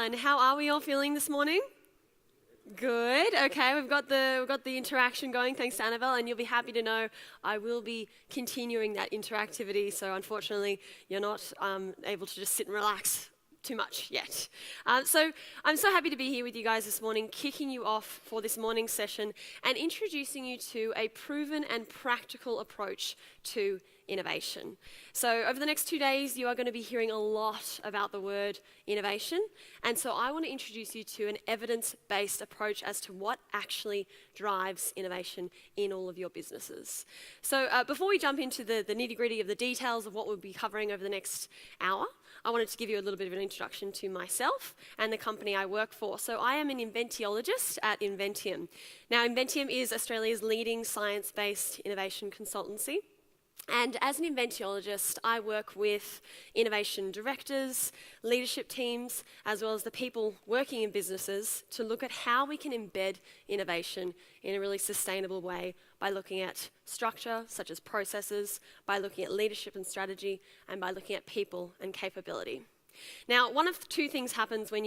everyone. How are we all feeling this morning? Good. Okay, we've got the interaction going. Thanks to Annabelle, and you'll be happy to know I will be continuing that interactivity. So unfortunately, you're not able to just sit and relax too much yet. So I'm so happy to be here with you guys this morning, kicking you off for this morning's session and introducing you to a proven and practical approach to innovation. So over the next 2 days, you are going to be hearing a lot about the word innovation. And so I want to introduce you to an evidence-based approach as to what actually drives innovation in all of your businesses. So before we jump into the nitty-gritty of the details of what we'll be covering over the next hour, I wanted to give you a little bit of an introduction to myself and the company I work for. So I am an inventiologist at Inventium. Now, Inventium is Australia's leading science-based innovation consultancy. And as an inventiologist, I work with innovation directors, leadership teams, as well as the people working in businesses to look at how we can embed innovation in a really sustainable way by looking at structure, such as processes, by looking at leadership and strategy, and by looking at people and capability. Now, one of two things happens when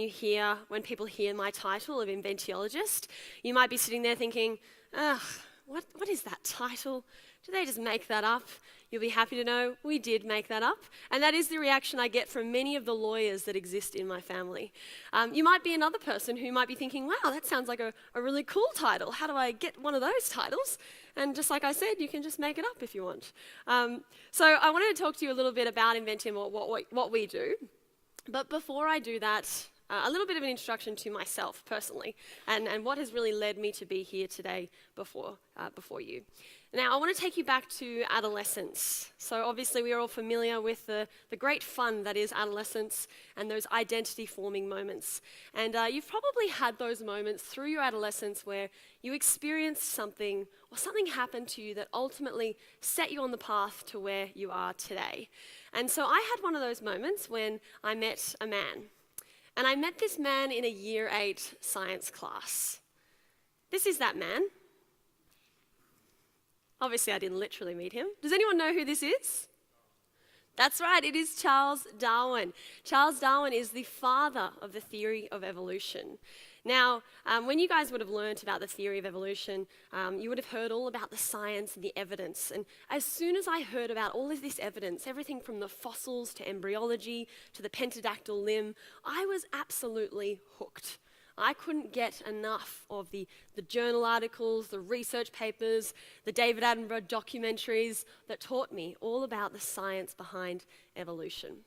people hear my title of inventiologist. You might be sitting there thinking, ugh, what is that title? Did they just make that up? You'll be happy to know we did make that up. And that is the reaction I get from many of the lawyers that exist in my family. You might be another person who might be thinking, wow, that sounds like a really cool title. How do I get one of those titles? And just like I said, you can just make it up if you want. So I wanted to talk to you a little bit about Inventium, or what we do. But before I do that, a little bit of an introduction to myself personally and what has really led me to be here today before you. Now, I want to take you back to adolescence. So obviously we are all familiar with the great fun that is adolescence and those identity-forming moments. And you've probably had those moments through your adolescence where you experienced something or something happened to you that ultimately set you on the path to where you are today. And so I had one of those moments when I met a man. And I met this man in a Year 8 science class. This is that man. Obviously, I didn't literally meet him. Does anyone know who this is? That's right, it is Charles Darwin. Charles Darwin is the father of the theory of evolution. Now, when you guys would have learnt about the theory of evolution, you would have heard all about the science and the evidence. And as soon as I heard about all of this evidence, everything from the fossils to embryology to the pentadactyl limb, I was absolutely hooked. I couldn't get enough of the journal articles, the research papers, the David Attenborough documentaries that taught me all about the science behind evolution.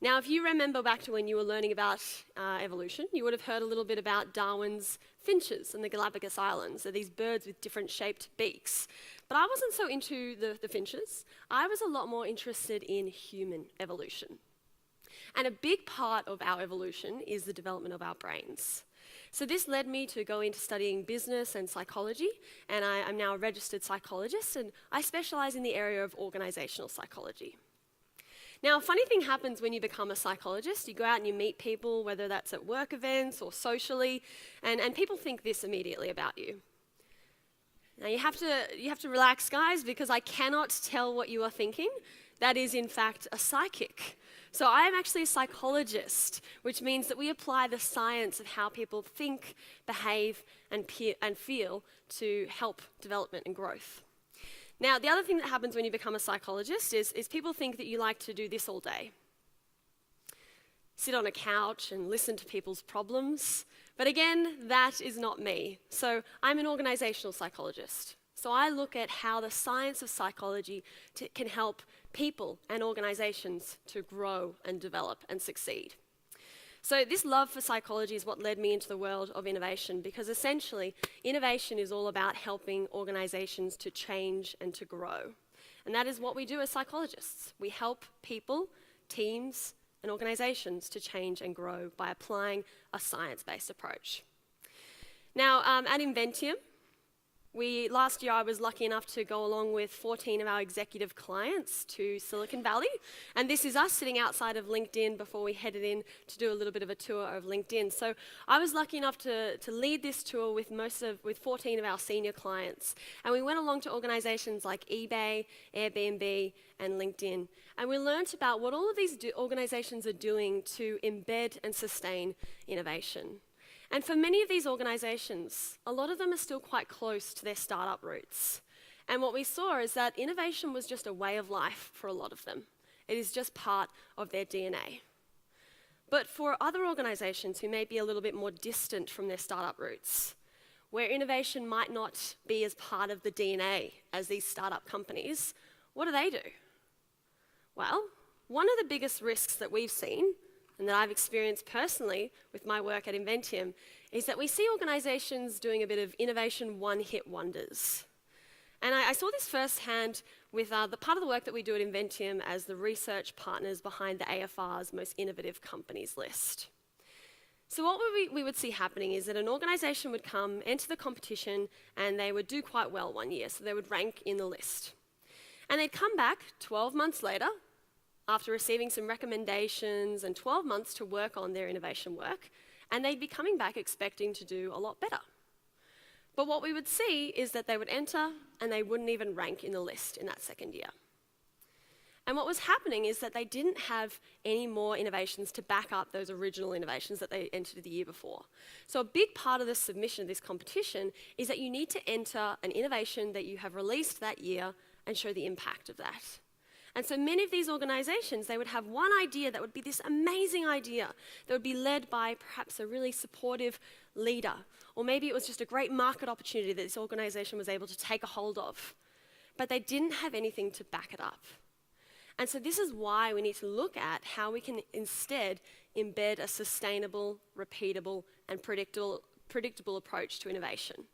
Now, if you remember back to when you were learning about evolution, you would have heard a little bit about Darwin's finches and the Galapagos Islands. They're these birds with different shaped beaks. But I wasn't so into the finches. I was a lot more interested in human evolution. And a big part of our evolution is the development of our brains. So this led me to go into studying business and psychology, and I'm now a registered psychologist, and I specialize in the area of organizational psychology. Now, a funny thing happens when you become a psychologist. You go out and you meet people, whether that's at work events or socially, and people think this immediately about you. Now, you have to relax, guys, because I cannot tell what you are thinking. That is, in fact, a psychic. So I am actually a psychologist, which means that we apply the science of how people think, behave, and feel to help development and growth. Now, the other thing that happens when you become a psychologist is people think that you like to do this all day. Sit on a couch and listen to people's problems. But again, that is not me. So I'm an organizational psychologist. So I look at how the science of psychology can help people and organizations to grow and develop and succeed. So this love for psychology is what led me into the world of innovation, because essentially innovation is all about helping organizations to change and to grow. And that is what we do as psychologists. We help people, teams, and organizations to change and grow by applying a science-based approach. Now, at Inventium, Last year I was lucky enough to go along with 14 of our executive clients to Silicon Valley. And this is us sitting outside of LinkedIn before we headed in to do a little bit of a tour of LinkedIn. So I was lucky enough to lead this tour with 14 of our senior clients. And we went along to organizations like eBay, Airbnb, and LinkedIn. And we learnt about what all of these organizations are doing to embed and sustain innovation. And for many of these organizations, a lot of them are still quite close to their startup roots. And what we saw is that innovation was just a way of life for a lot of them. It is just part of their DNA. But for other organizations who may be a little bit more distant from their startup roots, where innovation might not be as part of the DNA as these startup companies, what do? Well, one of the biggest risks that we've seen and that I've experienced personally with my work at Inventium, is that we see organizations doing a bit of innovation one-hit wonders. And I saw this firsthand with the part of the work that we do at Inventium as the research partners behind the AFR's Most Innovative Companies list. So what we would see happening is that an organization would come, enter the competition, and they would do quite well one year, so they would rank in the list. And they'd come back 12 months later, after receiving some recommendations and 12 months to work on their innovation work, and they'd be coming back expecting to do a lot better. But what we would see is that they would enter and they wouldn't even rank in the list in that second year. And what was happening is that they didn't have any more innovations to back up those original innovations that they entered the year before. So a big part of the submission of this competition is that you need to enter an innovation that you have released that year and show the impact of that. And so many of these organizations, they would have one idea that would be this amazing idea that would be led by perhaps a really supportive leader, or maybe it was just a great market opportunity that this organization was able to take a hold of, but they didn't have anything to back it up. And so this is why we need to look at how we can instead embed a sustainable, repeatable, and predictable approach to innovation.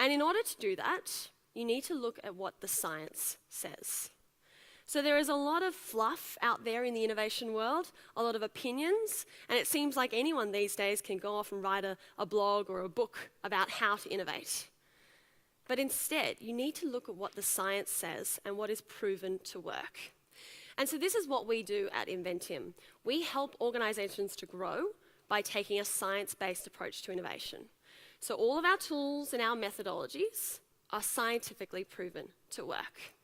And in order to do that, you need to look at what the science says. So there is a lot of fluff out there in the innovation world, a lot of opinions, and it seems like anyone these days can go off and write a blog or a book about how to innovate. But instead, you need to look at what the science says and what is proven to work. And so this is what we do at Inventium. We help organizations to grow by taking a science-based approach to innovation. So all of our tools and our methodologies are scientifically proven to work.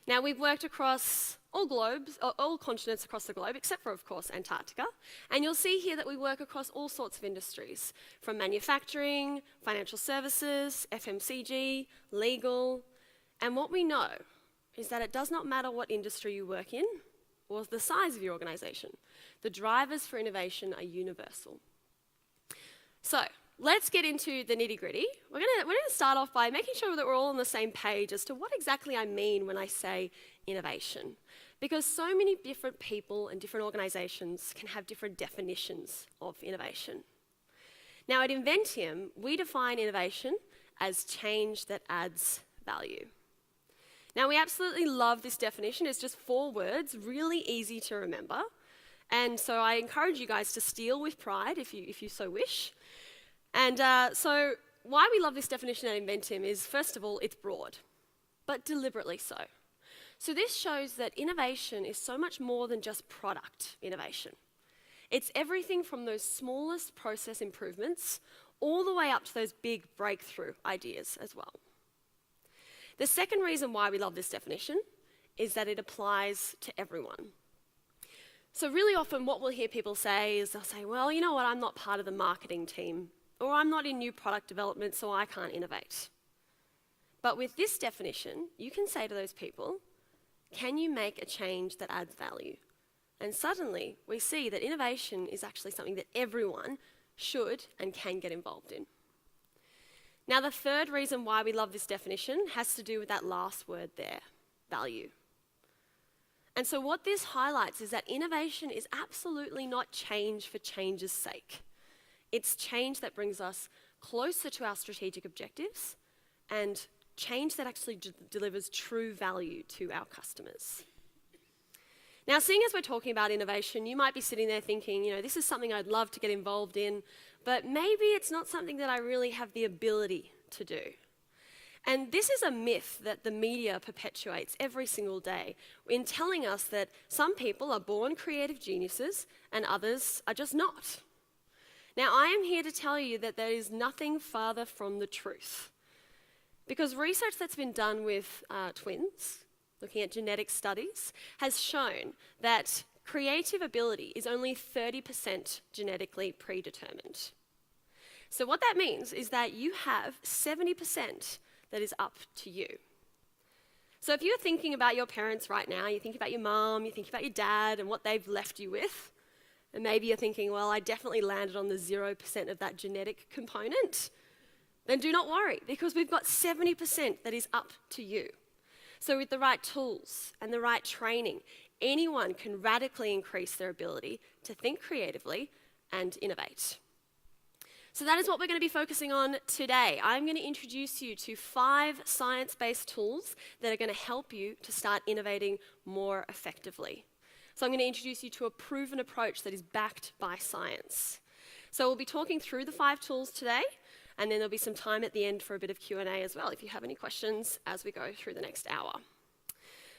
Now, we've worked across all continents across the globe, except for, of course, Antarctica. And you'll see here that we work across all sorts of industries, from manufacturing, financial services, FMCG, legal. And what we know is that it does not matter what industry you work in or the size of your organization. The drivers for innovation are universal. So, let's get into the nitty-gritty. We're going to start off by making sure that we're all on the same page as to what exactly I mean when I say innovation. Because so many different people and different organizations can have different definitions of innovation. Now at Inventium, we define innovation as change that adds value. Now we absolutely love this definition. It's just 4 words, really easy to remember. And so I encourage you guys to steal with pride if you so wish. And so why we love this definition at Inventium is, first of all, it's broad, but deliberately so. So this shows that innovation is so much more than just product innovation. It's everything from those smallest process improvements all the way up to those big breakthrough ideas as well. The second reason why we love this definition is that it applies to everyone. So really often what we'll hear people say is they'll say, well, you know what, I'm not part of the marketing team, or I'm not in new product development, so I can't innovate. But with this definition, you can say to those people, can you make a change that adds value? And suddenly, we see that innovation is actually something that everyone should and can get involved in. Now, the third reason why we love this definition has to do with that last word there, value. And so what this highlights is that innovation is absolutely not change for change's sake. It's change that brings us closer to our strategic objectives and change that actually delivers true value to our customers. Now, seeing as we're talking about innovation, you might be sitting there thinking, you know, this is something I'd love to get involved in, but maybe it's not something that I really have the ability to do. And this is a myth that the media perpetuates every single day in telling us that some people are born creative geniuses and others are just not. Now, I am here to tell you that there is nothing farther from the truth. Because research that's been done with twins, looking at genetic studies, has shown that creative ability is only 30% genetically predetermined. So what that means is that you have 70% that is up to you. So if you're thinking about your parents right now, you think about your mom, you think about your dad and what they've left you with, and maybe you're thinking, well, I definitely landed on the 0% of that genetic component, then do not worry, because we've got 70% that is up to you. So with the right tools and the right training, anyone can radically increase their ability to think creatively and innovate. So that is what we're going to be focusing on today. I'm going to introduce you to 5 science-based tools that are going to help you to start innovating more effectively. So I'm going to introduce you to a proven approach that is backed by science. So we'll be talking through the 5 tools today, and then there'll be some time at the end for a bit of Q&A as well if you have any questions as we go through the next hour.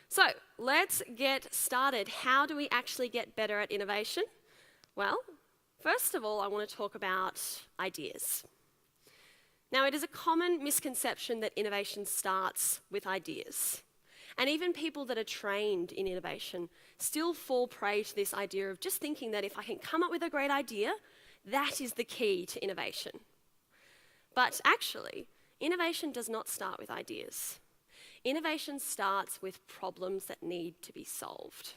So let's get started. How do we actually get better at innovation? Well, first of all, I want to talk about ideas. Now, it is a common misconception that innovation starts with ideas. And even people that are trained in innovation still fall prey to this idea of just thinking that if I can come up with a great idea, that is the key to innovation. But actually, innovation does not start with ideas. Innovation starts with problems that need to be solved.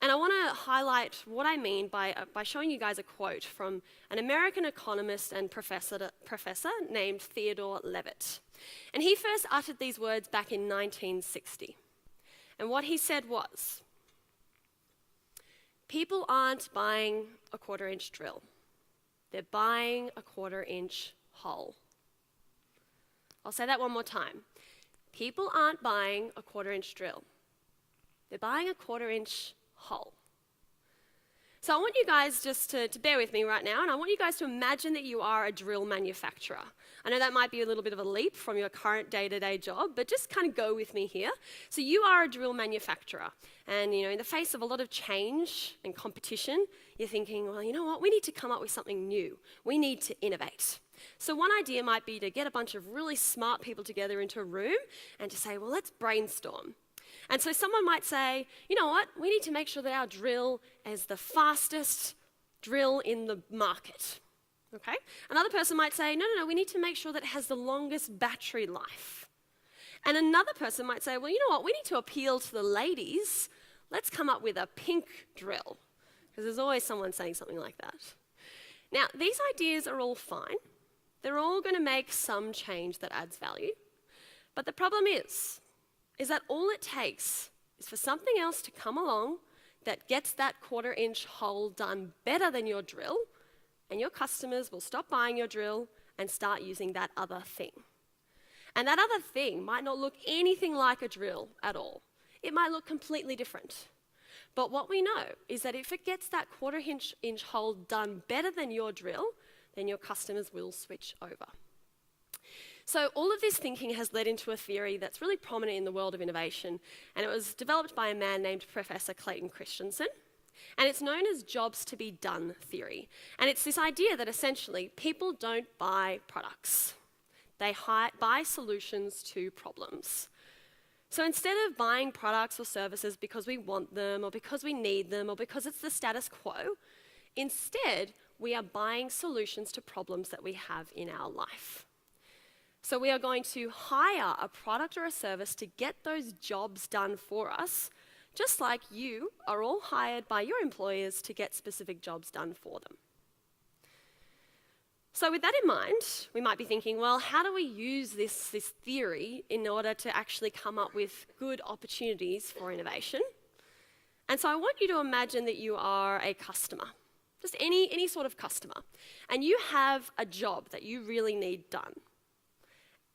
And I want to highlight what I mean by showing you guys a quote from an American economist and professor named Theodore Levitt. And he first uttered these words back in 1960. And what he said was, "People aren't buying a 1/4-inch drill. They're buying a 1/4-inch hole." I'll say that one more time. People aren't buying a 1/4-inch drill. They're buying a 1/4-inch hole. So I want you guys just to bear with me right now, and I want you guys to imagine that you are a drill manufacturer. I know that might be a little bit of a leap from your current day-to-day job, but just kind of go with me here. So you are a drill manufacturer, and in the face of a lot of change and competition, you're thinking, well, you know what, we need to come up with something new. We need to innovate. So one idea might be to get a bunch of really smart people together into a room and to say, well, let's brainstorm. And so someone might say, you know what, we need to make sure that our drill is the fastest drill in the market. Okay? Another person might say, no, we need to make sure that it has the longest battery life. And another person might say, well, you know what, we need to appeal to the ladies. Let's come up with a pink drill. Because there's always someone saying something like that. Now, these ideas are all fine. They're all going to make some change that adds value. But the problem is that all it takes is for something else to come along that gets that 1/4-inch hole done better than your drill, and your customers will stop buying your drill and start using that other thing. And that other thing might not look anything like a drill at all. It might look completely different. But what we know is that if it gets that 1/4-inch hole done better than your drill, then your customers will switch over. So all of this thinking has led into a theory that's really prominent in the world of innovation, and it was developed by a man named Professor Clayton Christensen, and it's known as jobs to be done theory. And it's this idea that essentially people don't buy products. They buy solutions to problems. So instead of buying products or services because we want them or because we need them or because it's the status quo, instead we are buying solutions to problems that we have in our life. So we are going to hire a product or a service to get those jobs done for us, just like you are all hired by your employers to get specific jobs done for them. So with that in mind, we might be thinking, well, how do we use this theory in order to actually come up with good opportunities for innovation? And so I want you to imagine that you are a customer, just any sort of customer, and you have a job that you really need done.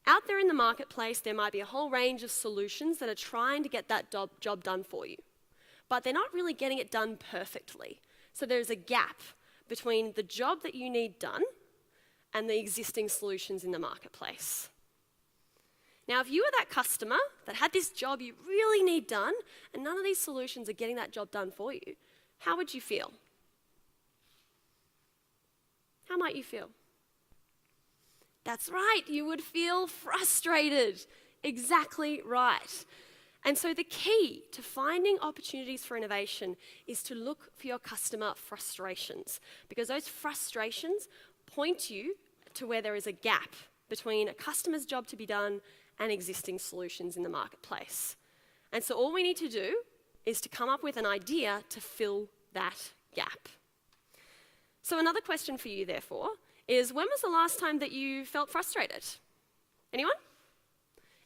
Out there in the marketplace, there might be a whole range of solutions that are trying to get that job done for you, but they're not really getting it done perfectly. So there's a gap between the job that you need done and the existing solutions in the marketplace. Now, if you were that customer that had this job you really need done, and none of these solutions are getting that job done for you, how would you feel? How might you feel? That's right, you would feel frustrated. Exactly right. And so the key to finding opportunities for innovation is to look for your customer frustrations, because those frustrations point you to where there is a gap between a customer's job to be done and existing solutions in the marketplace. And so all we need to do is to come up with an idea to fill that gap. So another question for you, therefore, is when was the last time that you felt frustrated? Anyone?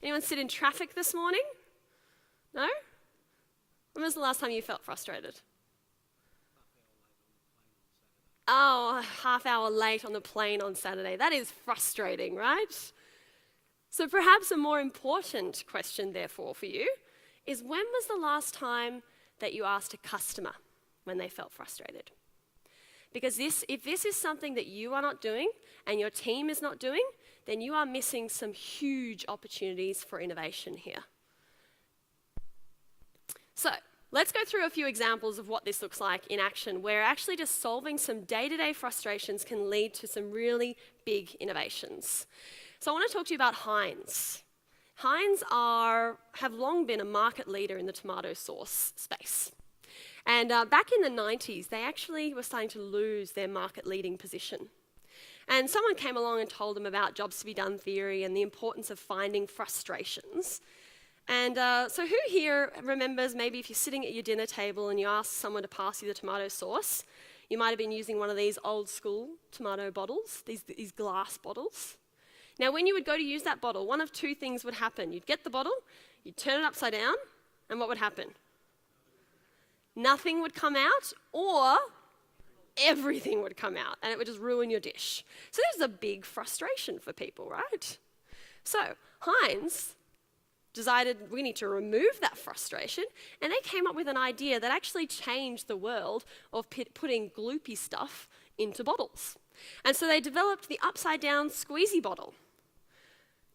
Anyone sit in traffic this morning? No? When was the last time you felt frustrated? Oh, a half hour late on the plane on Saturday. That is frustrating, right? So perhaps a more important question, therefore, for you is when was the last time that you asked a customer when they felt frustrated? Because if this is something that you are not doing and your team is not doing, then you are missing some huge opportunities for innovation here. So let's go through a few examples of what this looks like in action, where actually just solving some day-to-day frustrations can lead to some really big innovations. So I want to talk to you about Heinz. Heinz have long been a market leader in the tomato sauce space. And back in the 90s, they actually were starting to lose their market-leading position. And someone came along and told them about jobs to be done theory and the importance of finding frustrations. And so who here remembers, maybe if you're sitting at your dinner table and you ask someone to pass you the tomato sauce, you might have been using one of these old school tomato bottles, these glass bottles. Now when you would go to use that bottle, one of two things would happen. You'd get the bottle, you'd turn it upside down, and what would happen? Nothing would come out, or everything would come out, and it would just ruin your dish. So there's a big frustration for people, right? So Heinz decided we need to remove that frustration, and they came up with an idea that actually changed the world of putting gloopy stuff into bottles. And so they developed the upside down squeezy bottle.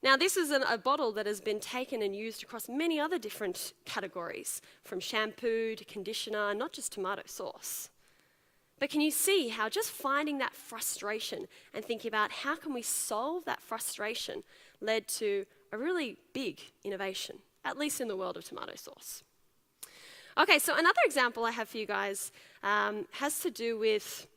Now this is a bottle that has been taken and used across many other different categories, from shampoo to conditioner, not just tomato sauce. But can you see how just finding that frustration and thinking about how can we solve that frustration led to a really big innovation, at least in the world of tomato sauce. Okay, so another example I have for you guys has to do with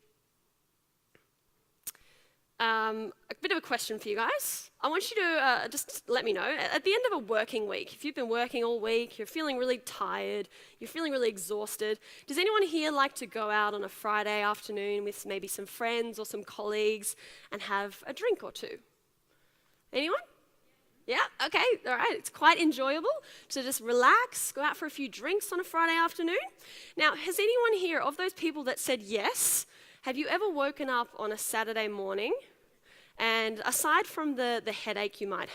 a bit of a question for you guys. I want you to just let me know, at the end of a working week, if you've been working all week, you're feeling really tired, you're feeling really exhausted, does anyone here like to go out on a Friday afternoon with maybe some friends or some colleagues and have a drink or two? Anyone? Yeah, okay, all right. It's quite enjoyable to just relax, go out for a few drinks on a Friday afternoon. Now, has anyone here, of those people that said yes, have you ever woken up on a Saturday morning and aside from the headache you might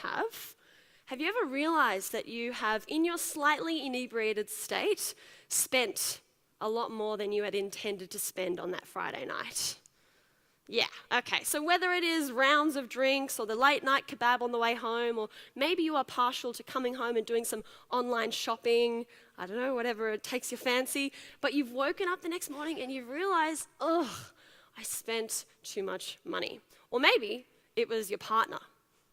have you ever realized that you have, in your slightly inebriated state, spent a lot more than you had intended to spend on that Friday night? Yeah, okay, so whether it is rounds of drinks or the late night kebab on the way home, or maybe you are partial to coming home and doing some online shopping, I don't know, whatever it takes your fancy, but you've woken up the next morning and you've realized, ugh, I spent too much money. Or maybe it was your partner,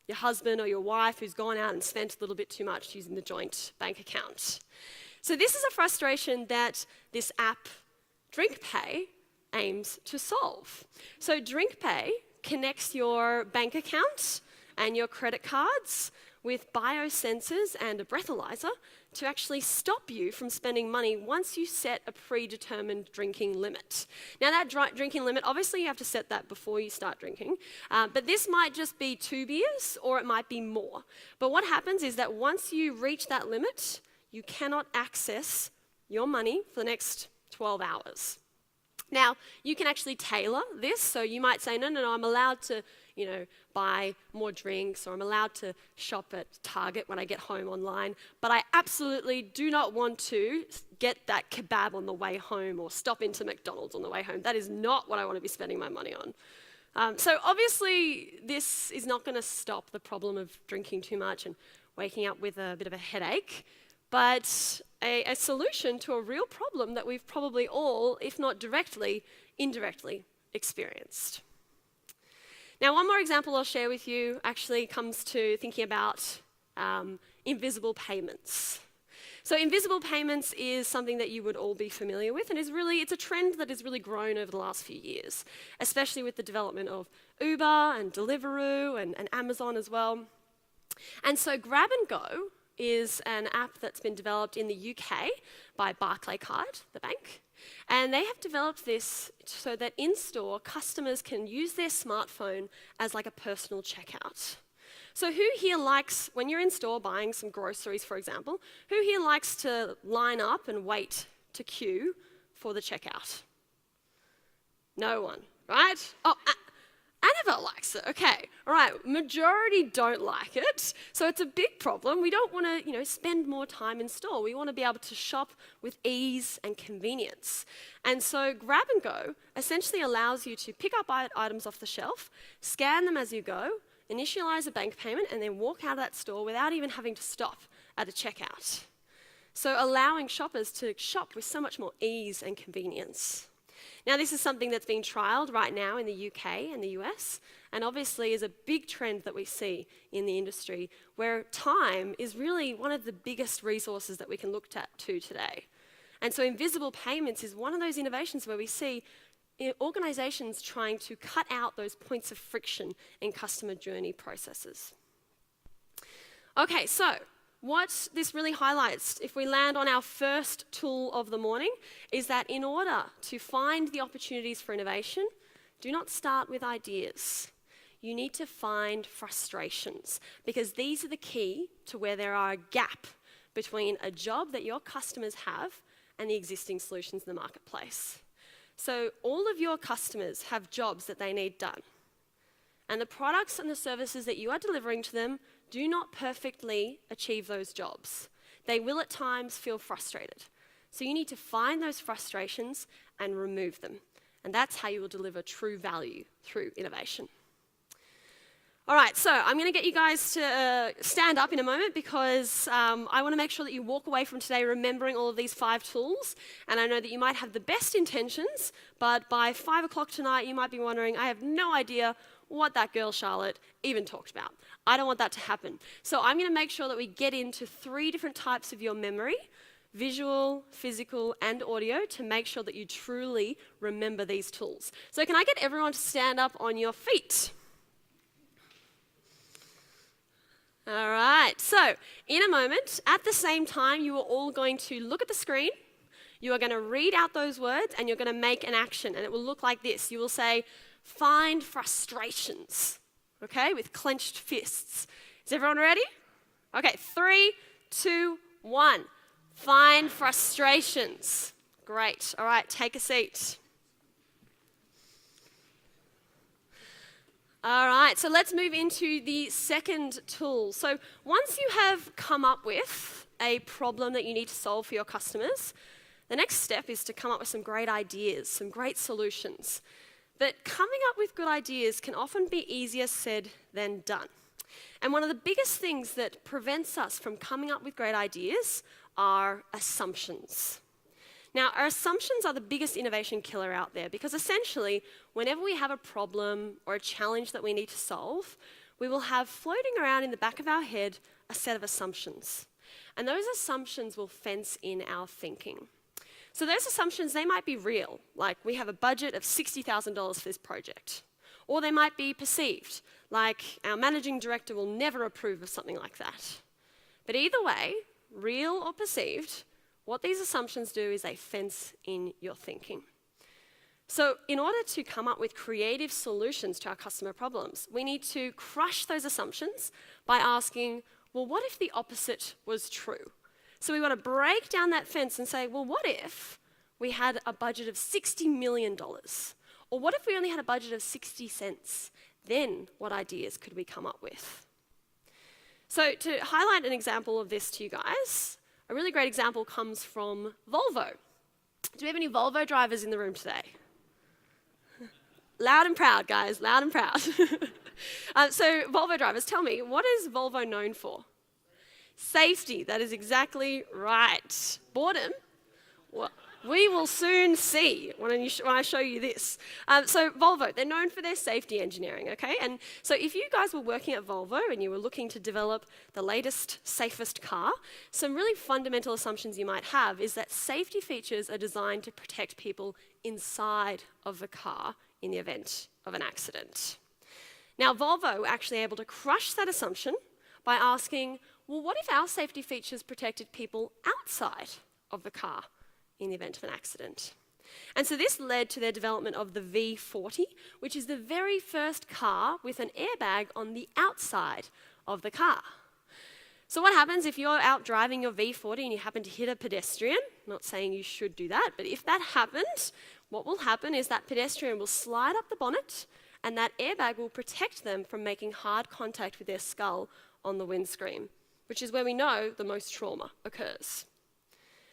your husband or your wife who's gone out and spent a little bit too much using the joint bank account. So this is a frustration that this app, DrinkPay, aims to solve. So DrinkPay connects your bank account and your credit cards with biosensors and a breathalyzer to actually stop you from spending money once you set a predetermined drinking limit. Now that drinking limit, obviously you have to set that before you start drinking, but this might just be 2 beers or it might be more. But what happens is that once you reach that limit, you cannot access your money for the next 12 hours. Now, you can actually tailor this, so you might say, no, I'm allowed to, buy more drinks, or I'm allowed to shop at Target when I get home online, but I absolutely do not want to get that kebab on the way home or stop into McDonald's on the way home. That is not what I want to be spending my money on. So obviously, this is not going to stop the problem of drinking too much, and waking up with a bit of a headache, but a solution to a real problem that we've probably all, if not directly, indirectly experienced. Now, one more example I'll share with you actually comes to thinking about invisible payments. So invisible payments is something that you would all be familiar with, and it's a trend that has really grown over the last few years, especially with the development of Uber and Deliveroo and Amazon as well. And so Grab and Go is an app that's been developed in the UK by Barclaycard, the bank. And they have developed this so that in-store customers can use their smartphone as like a personal checkout. So who here likes, when you're in store buying some groceries, for example, who here likes to line up and wait to queue for the checkout? No one, right? Oh, Annabelle likes it. Okay, all right. Majority don't like it, so it's a big problem. We don't want to, spend more time in store. We want to be able to shop with ease and convenience. And so Grab and Go essentially allows you to pick up items off the shelf, scan them as you go, initialize a bank payment, and then walk out of that store without even having to stop at a checkout. So allowing shoppers to shop with so much more ease and convenience. Now, this is something that's being trialled right now in the UK and the US, and obviously is a big trend that we see in the industry, where time is really one of the biggest resources that we can look at today. And so invisible payments is one of those innovations where we see organizations trying to cut out those points of friction in customer journey processes. Okay, so what this really highlights, if we land on our first tool of the morning, is that in order to find the opportunities for innovation, do not start with ideas. You need to find frustrations, because these are the key to where there are a gap between a job that your customers have and the existing solutions in the marketplace. So all of your customers have jobs that they need done. And the products and the services that you are delivering to them do not perfectly achieve those jobs. They will at times feel frustrated. So you need to find those frustrations and remove them. And that's how you will deliver true value through innovation. All right, so I'm going to get you guys to stand up in a moment, because I want to make sure that you walk away from today remembering all of these 5 tools. And I know that you might have the best intentions, but by 5 o'clock tonight, you might be wondering, I have no idea what that girl Charlotte even talked about. I don't want that to happen. So I'm going to make sure that we get into 3 different types of your memory: visual, physical, and audio, to make sure that you truly remember these tools. So can I get everyone to stand up on your feet? All right, so in a moment, at the same time, you are all going to look at the screen, you are going to read out those words, and you're going to make an action, and it will look like this. You will say, find frustrations, okay, with clenched fists. Is everyone ready? Okay, 3, 2, 1. Find frustrations. Great, all right, take a seat. All right, so let's move into the second tool. So once you have come up with a problem that you need to solve for your customers, the next step is to come up with some great ideas, some great solutions. But coming up with good ideas can often be easier said than done. And one of the biggest things that prevents us from coming up with great ideas are assumptions. Now, our assumptions are the biggest innovation killer out there, because essentially, whenever we have a problem or a challenge that we need to solve, we will have floating around in the back of our head a set of assumptions. And those assumptions will fence in our thinking. So those assumptions, they might be real, like we have a budget of $60,000 for this project. Or they might be perceived, like our managing director will never approve of something like that. But either way, real or perceived, what these assumptions do is they fence in your thinking. So in order to come up with creative solutions to our customer problems, we need to crush those assumptions by asking, well, what if the opposite was true? So we want to break down that fence and say, well, what if we had a budget of $60 million? Or what if we only had a budget of 60 cents? Then what ideas could we come up with? So to highlight an example of this to you guys, a really great example comes from Volvo. Do we have any Volvo drivers in the room today? Loud and proud, guys, loud and proud. So Volvo drivers, tell me, what is Volvo known for? Safety, that is exactly right. Boredom? Well, we will soon see when I show you this. So Volvo, they're known for their safety engineering, okay? And so if you guys were working at Volvo and you were looking to develop the latest, safest car, some really fundamental assumptions you might have is that safety features are designed to protect people inside of the car in the event of an accident. Now, Volvo were actually able to crush that assumption by asking, well, what if our safety features protected people outside of the car in the event of an accident? And so this led to their development of the V40, which is the very first car with an airbag on the outside of the car. So what happens if you're out driving your V40 and you happen to hit a pedestrian? I'm not saying you should do that, but if that happens, what will happen is that pedestrian will slide up the bonnet and that airbag will protect them from making hard contact with their skull on the windscreen, which is where we know the most trauma occurs.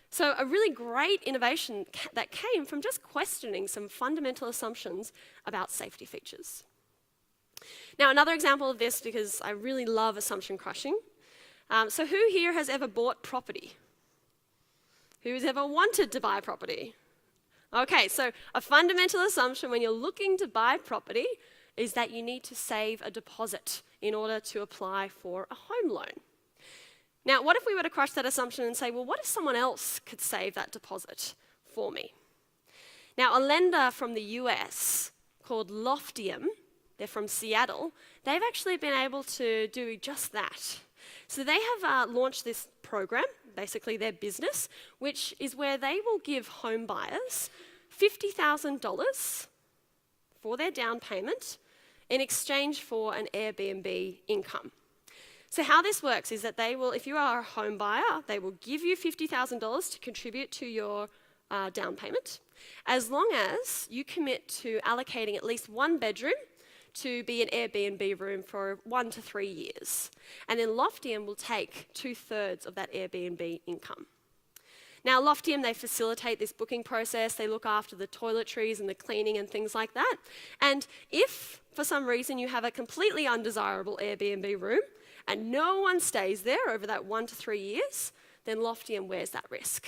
So a really great innovation that came from just questioning some fundamental assumptions about safety features. Now, another example of this, because I really love assumption crushing. So who here has ever bought property? Who's ever wanted to buy property? Okay, so a fundamental assumption when you're looking to buy property is that you need to save a deposit in order to apply for a home loan. Now, what if we were to crush that assumption and say, well, what if someone else could save that deposit for me? Now, a lender from the US called Loftium, they're from Seattle, they've actually been able to do just that. So they have launched this program, basically their business, which is where they will give home buyers $50,000 for their down payment in exchange for an Airbnb income. So how this works is that they will, if you are a home buyer, they will give you $50,000 to contribute to your down payment, as long as you commit to allocating at least one bedroom to be an Airbnb room for 1 to 3 years. And then Loftium will take 2/3 of that Airbnb income. Now, Loftium, they facilitate this booking process. They look after the toiletries and the cleaning and things like that. And if, for some reason, you have a completely undesirable Airbnb room and no one stays there over that 1 to 3 years, then Loftium wears that risk.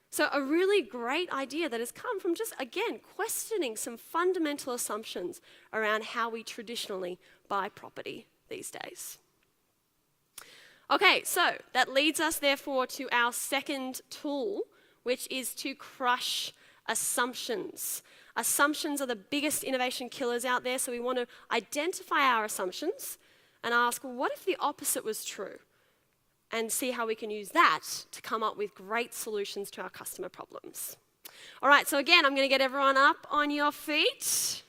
So a really great idea that has come from just, again, questioning some fundamental assumptions around how we traditionally buy property these days. Okay, so that leads us therefore to our second tool, which is to crush assumptions. Assumptions are the biggest innovation killers out there, so we want to identify our assumptions and ask, well, what if the opposite was true? And see how we can use that to come up with great solutions to our customer problems. All right, so again, I'm going to get everyone up on your feet.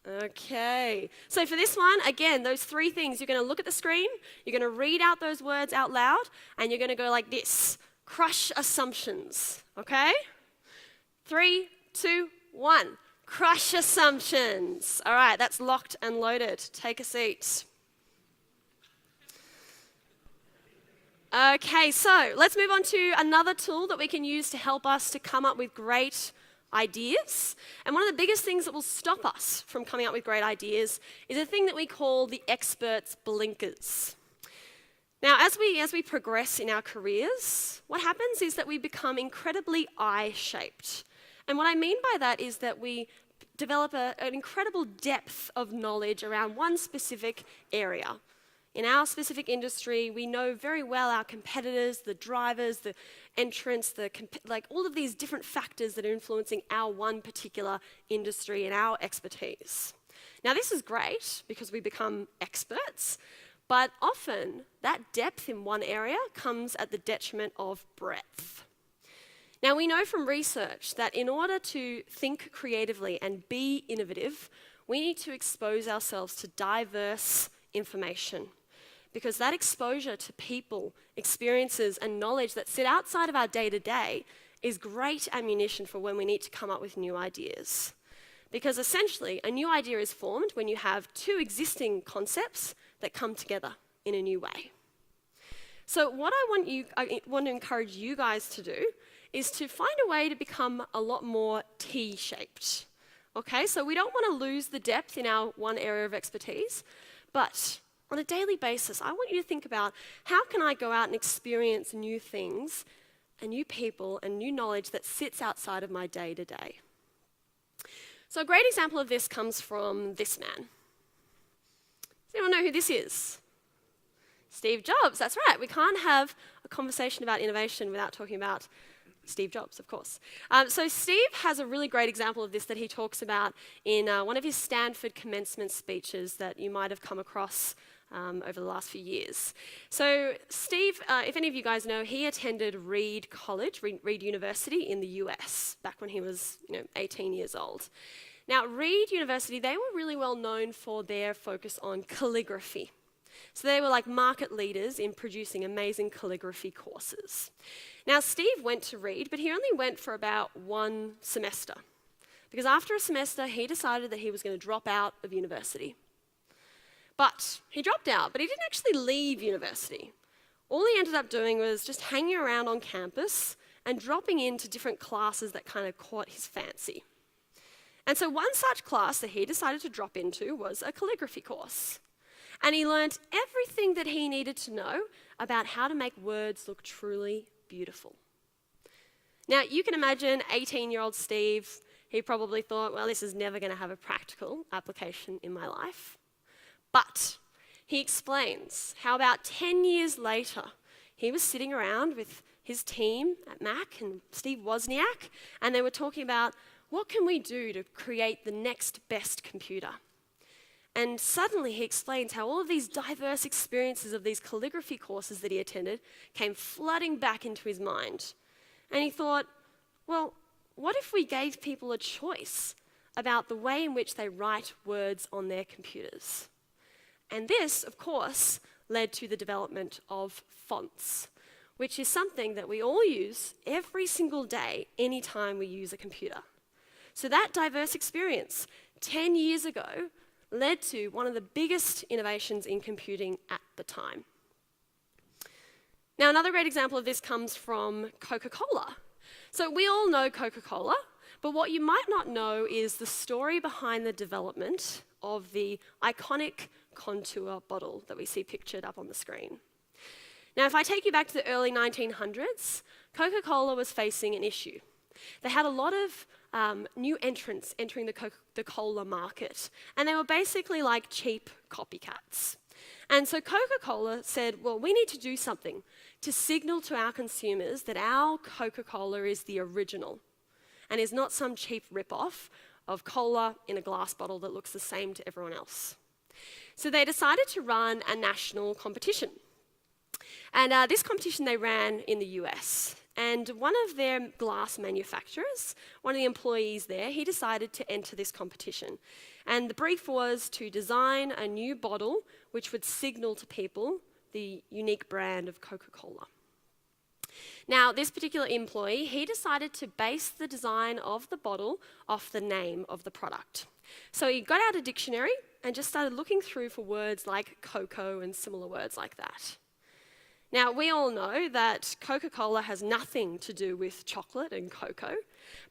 Okay, so for this one, again, those 3 things, you're going to look at the screen, you're going to read out those words out loud, and you're going to go like this: crush assumptions, okay? 3, 2, 1, crush assumptions. All right, that's locked and loaded. Take a seat. Okay, so let's move on to another tool that we can use to help us to come up with great ideas. And one of the biggest things that will stop us from coming up with great ideas is a thing that we call the expert's blinkers. Now, as we progress in our careers, what happens is that we become incredibly eye-shaped. And what I mean by that is that we develop an incredible depth of knowledge around one specific area. In our specific industry, we know very well our competitors, the drivers, the entrants, like all of these different factors that are influencing our one particular industry and our expertise. Now, this is great because we become experts, but often that depth in one area comes at the detriment of breadth. Now, we know from research that in order to think creatively and be innovative, we need to expose ourselves to diverse information, because that exposure to people, experiences, and knowledge that sit outside of our day-to-day is great ammunition for when we need to come up with new ideas. Because essentially, a new idea is formed when you have 2 existing concepts that come together in a new way. So what I want to encourage you guys to do is to find a way to become a lot more T-shaped. Okay, so we don't want to lose the depth in our one area of expertise, But on a daily basis, I want you to think about, how can I go out and experience new things and new people and new knowledge that sits outside of my day-to-day? So a great example of this comes from this man. Does anyone know who this is? Steve Jobs, that's right. We can't have a conversation about innovation without talking about Steve Jobs, of course. So Steve has a really great example of this that he talks about in one of his Stanford commencement speeches that you might have come across over the last few years. So Steve, if any of you guys know, he attended Reed College, Reed University in the US, back when he was 18 years old. Now, Reed University, they were really well known for their focus on calligraphy. So they were like market leaders in producing amazing calligraphy courses. Now, Steve went to Reed, but he only went for about one semester. Because after a semester, he decided that he was going to drop out of university. But he dropped out, but he didn't actually leave university. All he ended up doing was just hanging around on campus and dropping into different classes that kind of caught his fancy. And so one such class that he decided to drop into was a calligraphy course. And he learned everything that he needed to know about how to make words look truly beautiful. Now, you can imagine 18-year-old Steve, he probably thought, well, this is never going to have a practical application in my life. But he explains how about 10 years later, he was sitting around with his team at Mac and Steve Wozniak, and they were talking about, what can we do to create the next best computer? And suddenly he explains how all of these diverse experiences of these calligraphy courses that he attended came flooding back into his mind. And he thought, well, what if we gave people a choice about the way in which they write words on their computers? And this, of course, led to the development of fonts, which is something that we all use every single day, anytime we use a computer. So that diverse experience 10 years ago led to one of the biggest innovations in computing at the time. Now, another great example of this comes from Coca-Cola. So we all know Coca-Cola, but what you might not know is the story behind the development of the iconic Contour bottle that we see pictured up on the screen. Now, if I take you back to the early 1900s, Coca-Cola was facing an issue. They had a lot of new entrants entering the cola market, and they were basically like cheap copycats. And so Coca-Cola said, well, we need to do something to signal to our consumers that our Coca-Cola is the original and is not some cheap rip-off of cola in a glass bottle that looks the same to everyone else. So they decided to run a national competition. And this competition they ran in the US. And one of their glass manufacturers, one of the employees there, he decided to enter this competition. And the brief was to design a new bottle which would signal to people the unique brand of Coca-Cola. Now, this particular employee, he decided to base the design of the bottle off the name of the product. So he got out a dictionary and just started looking through for words like cocoa and similar words like that. Now, we all know that Coca-Cola has nothing to do with chocolate and cocoa,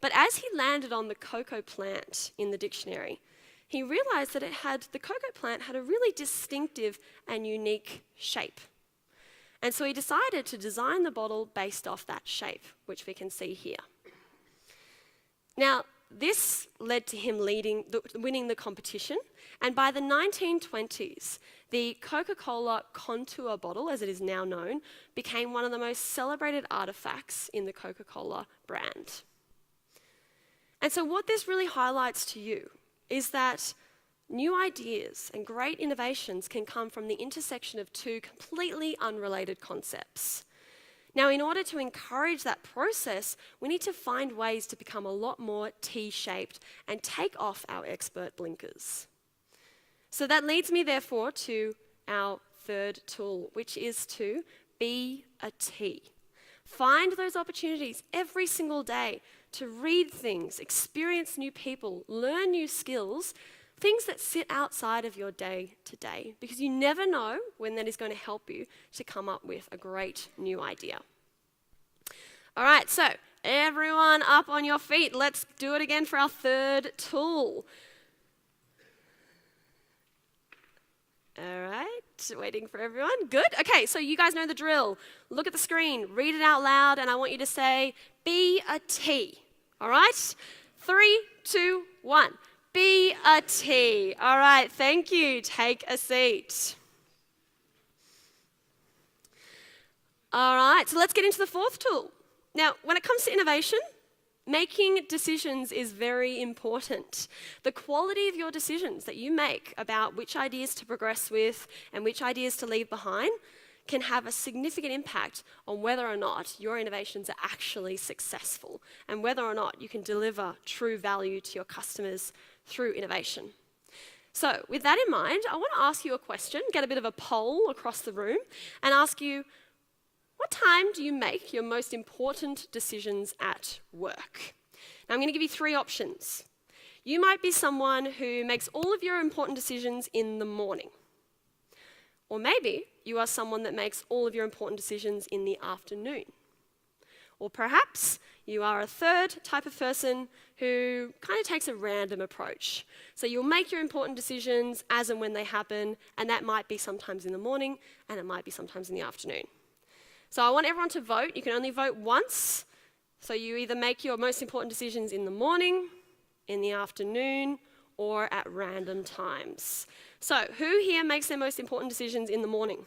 but as he landed on the cocoa plant in the dictionary, he realized that the cocoa plant had a really distinctive and unique shape. And so he decided to design the bottle based off that shape, which we can see here. Now, this led to him winning the competition, and by the 1920s, the Coca-Cola Contour bottle, as it is now known, became one of the most celebrated artifacts in the Coca-Cola brand. And so what this really highlights to you is that new ideas and great innovations can come from the intersection of two completely unrelated concepts. Now, in order to encourage that process, we need to find ways to become a lot more T-shaped and take off our expert blinkers. So that leads me, therefore, to our third tool, which is to be a T. Find those opportunities every single day to read things, experience new people, learn new skills, things that sit outside of your day-to-day, because you never know when that is going to help you to come up with a great new idea. All right, so everyone up on your feet. Let's do it again for our third tool. All right, waiting for everyone. Good. Okay, so you guys know the drill. Look at the screen, read it out loud, and I want you to say, be a T. All right? 3, 2, 1. Be a T. All right, thank you. Take a seat. All right, so let's get into the fourth tool. Now, when it comes to innovation, making decisions is very important. The quality of your decisions that you make about which ideas to progress with and which ideas to leave behind can have a significant impact on whether or not your innovations are actually successful and whether or not you can deliver true value to your customers through innovation. So, with that in mind, I want to ask you a question, get a bit of a poll across the room, and ask you, what time do you make your most important decisions at work? Now, I'm going to give you 3 options. You might be someone who makes all of your important decisions in the morning. Or maybe you are someone that makes all of your important decisions in the afternoon. Or perhaps you are a third type of person who kind of takes a random approach. So you'll make your important decisions as and when they happen, and that might be sometimes in the morning, and it might be sometimes in the afternoon. So I want everyone to vote. You can only vote once. So you either make your most important decisions in the morning, in the afternoon, or at random times. So who here makes their most important decisions in the morning?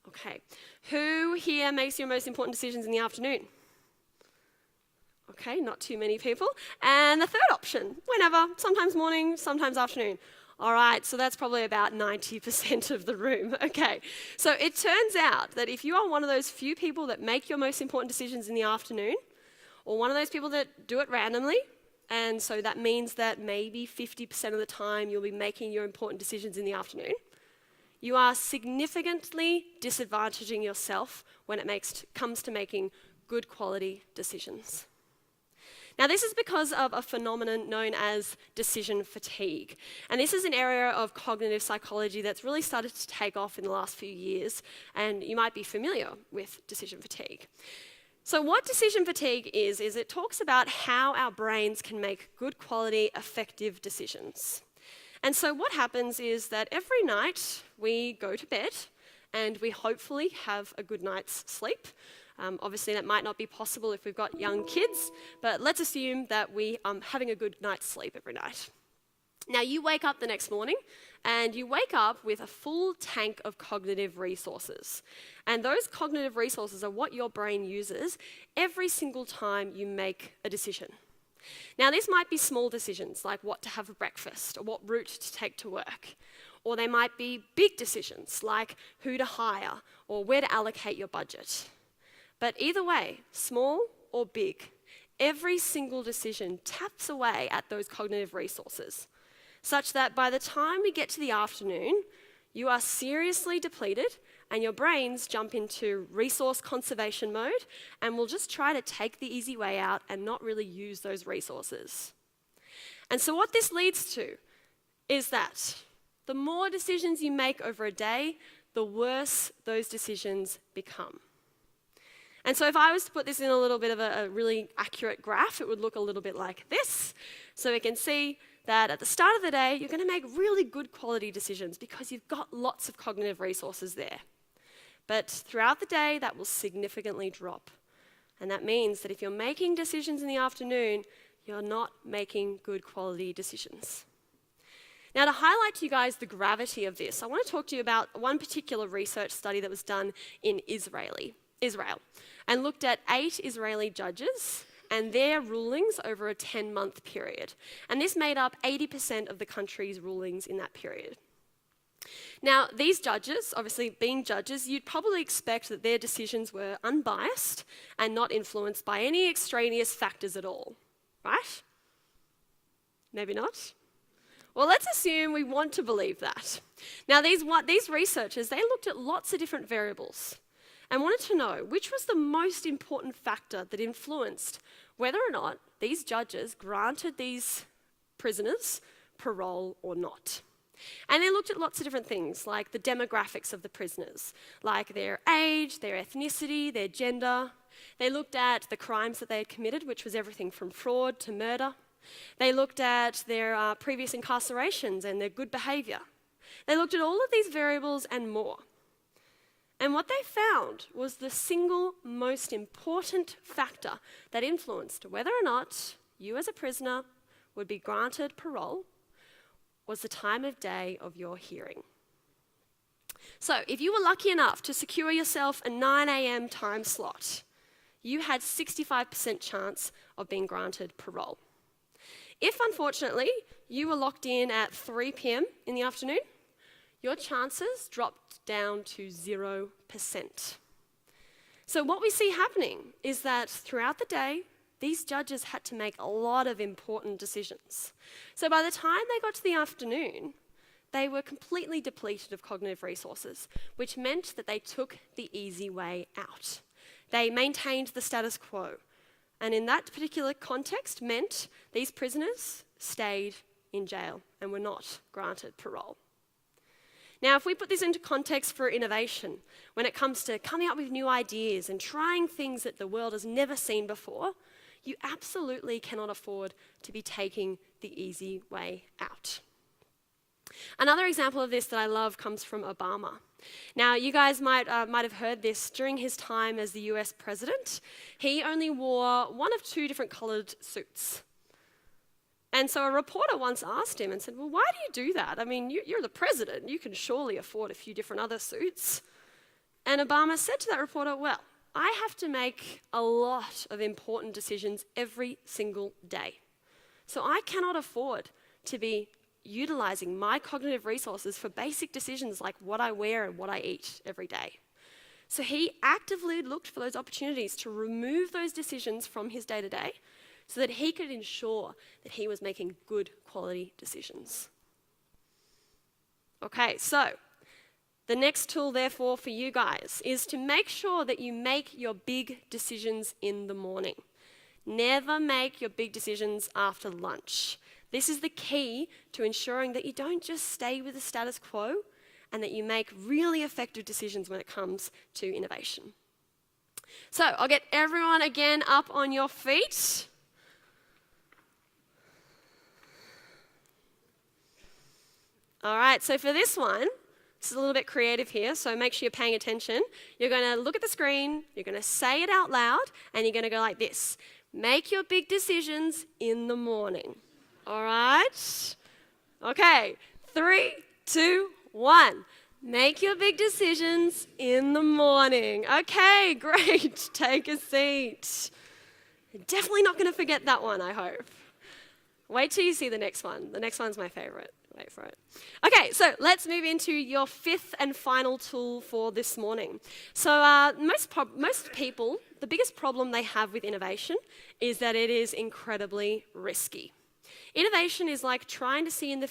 Okay. Who here makes your most important decisions in the afternoon? Okay, not too many people. And the third option, whenever, sometimes morning, sometimes afternoon. All right, so that's probably about 90% of the room. Okay, so it turns out that if you are one of those few people that make your most important decisions in the afternoon, or one of those people that do it randomly, and so that means that maybe 50% of the time you'll be making your important decisions in the afternoon, you are significantly disadvantaging yourself when it comes to making good quality decisions. Now, this is because of a phenomenon known as decision fatigue. And this is an area of cognitive psychology that's really started to take off in the last few years, and you might be familiar with decision fatigue. So what decision fatigue is it talks about how our brains can make good quality, effective decisions. And so what happens is that every night we go to bed and we hopefully have a good night's sleep. Obviously, that might not be possible if we've got young kids, but let's assume that we are having a good night's sleep every night. Now, you wake up the next morning, and you wake up with a full tank of cognitive resources. And those cognitive resources are what your brain uses every single time you make a decision. Now, this might be small decisions, like what to have for breakfast, or what route to take to work. Or they might be big decisions, like who to hire, or where to allocate your budget. But either way, small or big, every single decision taps away at those cognitive resources, such that by the time we get to the afternoon, you are seriously depleted and your brains jump into resource conservation mode and will just try to take the easy way out and not really use those resources. And so what this leads to is that the more decisions you make over a day, the worse those decisions become. And so if I was to put this in a little bit of a really accurate graph, it would look a little bit like this. So we can see that at the start of the day, you're going to make really good quality decisions because you've got lots of cognitive resources there. But throughout the day, that will significantly drop. And that means that if you're making decisions in the afternoon, you're not making good quality decisions. Now, to highlight to you guys the gravity of this, I want to talk to you about one particular research study that was done in Israel, and looked at 8 Israeli judges and their rulings over a 10-month period. And this made up 80% of the country's rulings in that period. Now, these judges, obviously being judges, you'd probably expect that their decisions were unbiased and not influenced by any extraneous factors at all, right? Maybe not? Well, let's assume we want to believe that. Now, these researchers, they looked at lots of different variables and wanted to know which was the most important factor that influenced whether or not these judges granted these prisoners parole or not. And they looked at lots of different things, like the demographics of the prisoners, like their age, their ethnicity, their gender. They looked at the crimes that they had committed, which was everything from fraud to murder. They looked at their previous incarcerations and their good behaviour. They looked at all of these variables and more. And what they found was the single most important factor that influenced whether or not you as a prisoner would be granted parole was the time of day of your hearing. So if you were lucky enough to secure yourself a 9 a.m. time slot, you had 65% chance of being granted parole. If, unfortunately, you were locked in at 3 p.m. in the afternoon, your chances dropped down to 0%. So what we see happening is that throughout the day, these judges had to make a lot of important decisions. So by the time they got to the afternoon, they were completely depleted of cognitive resources, which meant that they took the easy way out. They maintained the status quo. And in that particular context meant these prisoners stayed in jail and were not granted parole. Now, if we put this into context for innovation, when it comes to coming up with new ideas and trying things that the world has never seen before, you absolutely cannot afford to be taking the easy way out. Another example of this that I love comes from Obama. Now, you guys might have heard this. During his time as the US president, he only wore one of two different coloured suits. And so a reporter once asked him and said, well, why do you do that? I mean, you're the president. You can surely afford a few different other suits. And Obama said to that reporter, well, I have to make a lot of important decisions every single day. So I cannot afford to be utilising my cognitive resources for basic decisions like what I wear and what I eat every day. So he actively looked for those opportunities to remove those decisions from his day-to-day so that he could ensure that he was making good quality decisions. Okay, so the next tool, therefore, for you guys is to make sure that you make your big decisions in the morning. Never make your big decisions after lunch. This is the key to ensuring that you don't just stay with the status quo and that you make really effective decisions when it comes to innovation. So I'll get everyone again up on your feet. All right, so for this one, this is a little bit creative here, so make sure you're paying attention. You're going to look at the screen, you're going to say it out loud, and you're going to go like this. Make your big decisions in the morning. All right? Okay, 3, 2, 1. Make your big decisions in the morning. Okay, great. Take a seat. Definitely not going to forget that one, I hope. Wait till you see the next one. The next one's my favorite. Wait for it. Okay, so let's move into your fifth and final tool for this morning. So most people, the biggest problem they have with innovation is that it is incredibly risky. Innovation is like trying to see into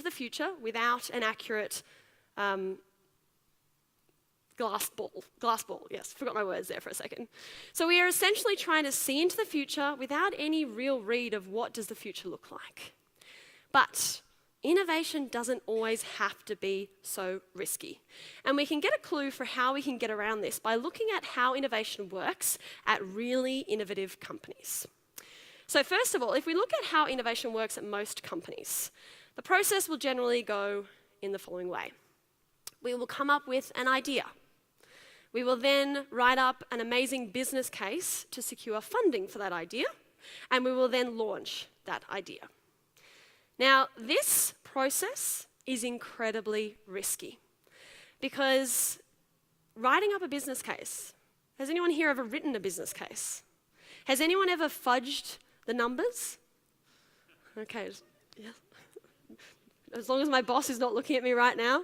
the future without an accurate glass ball, yes, forgot my words there for a second. So we are essentially trying to see into the future without any real read of what does the future look like. But innovation doesn't always have to be so risky. And we can get a clue for how we can get around this by looking at how innovation works at really innovative companies. So first of all, if we look at how innovation works at most companies, the process will generally go in the following way. We will come up with an idea. We will then write up an amazing business case to secure funding for that idea, and we will then launch that idea. Now, this process is incredibly risky because writing up a business case, has anyone here ever written a business case? Has anyone ever fudged the numbers? Okay, yeah. As long as my boss is not looking at me right now.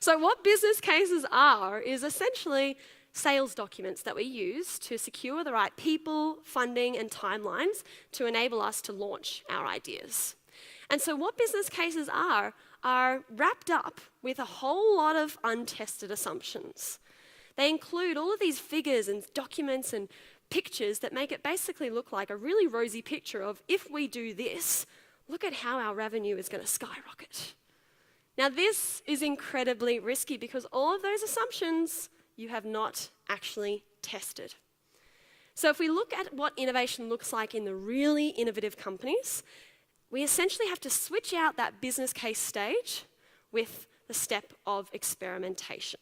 So what business cases are is essentially sales documents that we use to secure the right people, funding, and timelines to enable us to launch our ideas. And so what business cases are wrapped up with a whole lot of untested assumptions. They include all of these figures and documents and pictures that make it basically look like a really rosy picture of if we do this, look at how our revenue is going to skyrocket. Now this is incredibly risky because all of those assumptions you have not actually tested. So if we look at what innovation looks like in the really innovative companies, we essentially have to switch out that business case stage with the step of experimentation.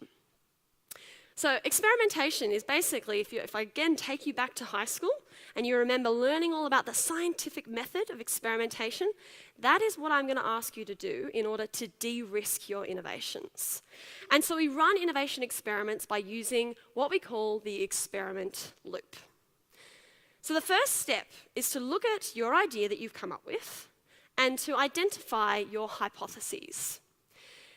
So experimentation is basically, if I again take you back to high school and you remember learning all about the scientific method of experimentation, that is what I'm going to ask you to do in order to de-risk your innovations. And so we run innovation experiments by using what we call the experiment loop. So the first step is to look at your idea that you've come up with and to identify your hypotheses.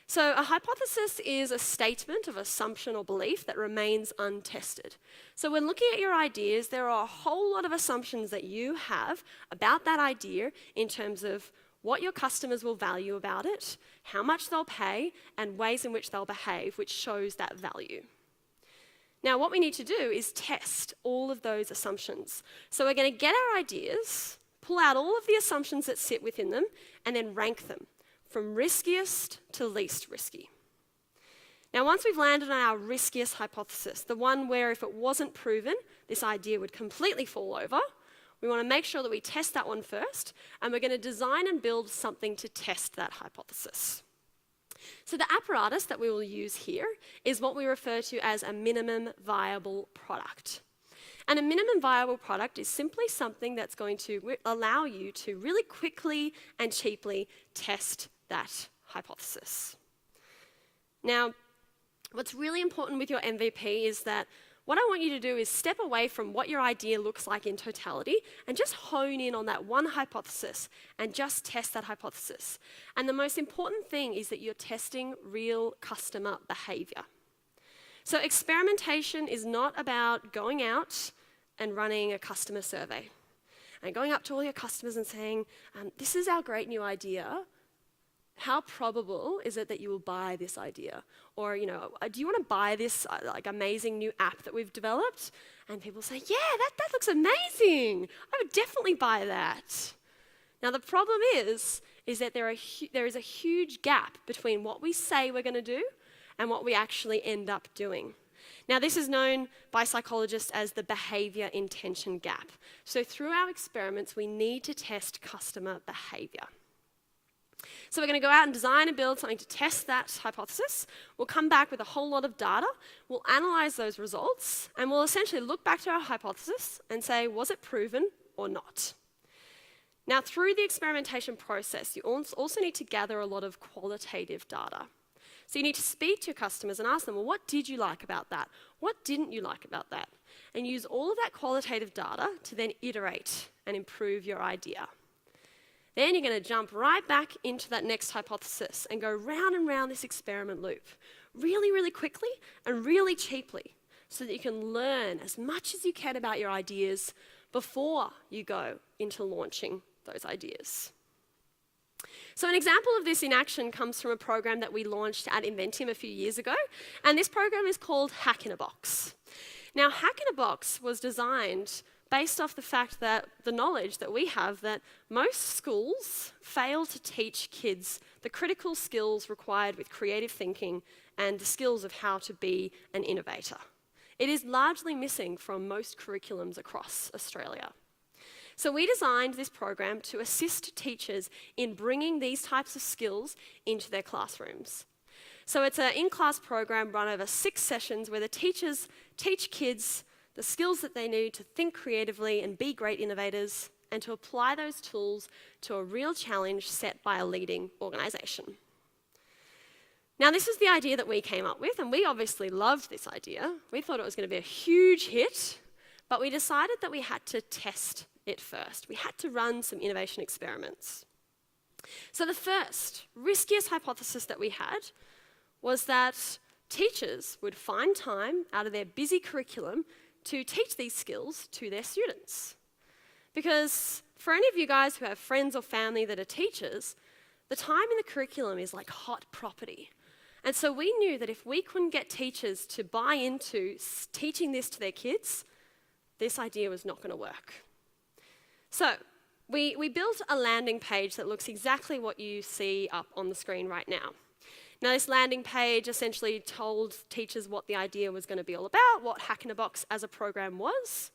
So a hypothesis is a statement of assumption or belief that remains untested. So when looking at your ideas, there are a whole lot of assumptions that you have about that idea in terms of what your customers will value about it, how much they'll pay, and ways in which they'll behave, which shows that value. Now, what we need to do is test all of those assumptions. So we're going to get our ideas, pull out all of the assumptions that sit within them, and then rank them from riskiest to least risky. Now, once we've landed on our riskiest hypothesis, the one where if it wasn't proven, this idea would completely fall over, we want to make sure that we test that one first, and we're going to design and build something to test that hypothesis. So the apparatus that we will use here is what we refer to as a minimum viable product. And a minimum viable product is simply something that's going to allow you to really quickly and cheaply test that hypothesis. Now, what's really important with your MVP is that what I want you to do is step away from what your idea looks like in totality and just hone in on that one hypothesis and just test that hypothesis. And the most important thing is that you're testing real customer behavior. So experimentation is not about going out and running a customer survey and going up to all your customers and saying, this is our great new idea. How probable is it that you will buy this idea? Or, do you want to buy this amazing new app that we've developed? And people say, yeah, that looks amazing. I would definitely buy that. Now, the problem is that there is a huge gap between what we say we're going to do and what we actually end up doing. Now, this is known by psychologists as the behavior intention gap. So through our experiments, we need to test customer behavior. So we're going to go out and design and build something to test that hypothesis. We'll come back with a whole lot of data. We'll analyze those results, and we'll essentially look back to our hypothesis and say, was it proven or not? Now, through the experimentation process, you also need to gather a lot of qualitative data. So you need to speak to your customers and ask them, well, what did you like about that? What didn't you like about that? And use all of that qualitative data to then iterate and improve your idea. Then you're going to jump right back into that next hypothesis and go round and round this experiment loop really, really quickly and really cheaply so that you can learn as much as you can about your ideas before you go into launching those ideas. So an example of this in action comes from a program that we launched at Inventium a few years ago, and this program is called Hack in a Box. Now, Hack in a Box was designed based off the fact that the knowledge that we have that most schools fail to teach kids the critical skills required with creative thinking and the skills of how to be an innovator. It is largely missing from most curriculums across Australia. So we designed this program to assist teachers in bringing these types of skills into their classrooms. So it's an in-class program run over 6 sessions where the teachers teach kids the skills that they need to think creatively and be great innovators, and to apply those tools to a real challenge set by a leading organisation. Now, this is the idea that we came up with, and we obviously loved this idea. We thought it was going to be a huge hit, but we decided that we had to test it first. We had to run some innovation experiments. So the first, riskiest hypothesis that we had was that teachers would find time out of their busy curriculum to teach these skills to their students. Because for any of you guys who have friends or family that are teachers, the time in the curriculum is like hot property. And so we knew that if we couldn't get teachers to buy into teaching this to their kids, this idea was not going to work. So we built a landing page that looks exactly what you see up on the screen right now. Now, this landing page essentially told teachers what the idea was going to be all about, what Hack in a Box as a program was,